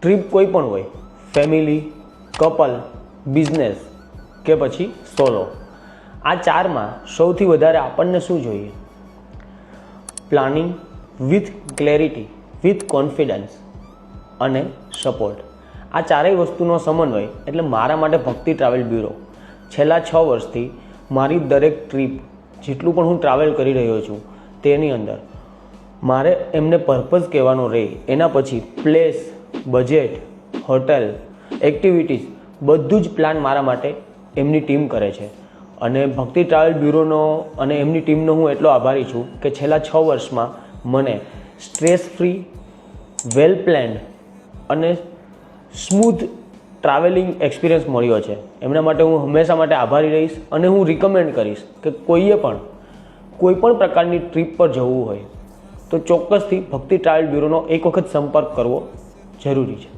Trip કોઈ પણ હોય, ફેમિલી, કપલ, બિઝનેસ કે પછી સોલો, આ ચારમાં સૌથી વધારે આપણને શું જોઈએ? Planning with clarity, with confidence અને સપોર્ટ. આ ચારેય વસ્તુનો સમન્વય એટલે મારા માટે ભક્તિ ટ્રાવેલ બ્યુરો. છેલ્લા 6 વર્ષથી મારી દરેક ટ્રીપ, જેટલું પણ હું ટ્રાવેલ કરી રહ્યો છું તેની અંદર મારે એમને પર્પઝ કહેવાનો રહે, એના પછી પ્લેસ, બજેટ, હોટેલ, એક્ટિવિટીઝ બધું જ પ્લાન મારા માટે એમની ટીમ કરે છે. અને ભક્તિ ટ્રાવેલ બ્યુરોનો અને એમની ટીમનો હું એટલો આભારી છું કે છેલ્લા 6 વર્ષમાં મને સ્ટ્રેસ ફ્રી, વેલ પ્લાન્ડ અને સ્મૂથ ટ્રાવેલિંગ એક્સપિરિયન્સ મળ્યો છે. એમના માટે હું હંમેશા માટે આભારી રહીશ અને હું રિકમેન્ડ કરીશ કે કોઈ પણ પ્રકારની ટ્રીપ પર જવું હોય તો ચોક્કસથી ભક્તિ ટ્રાવેલ બ્યુરોનો એક વખત સંપર્ક કરવો જરૂરી છે.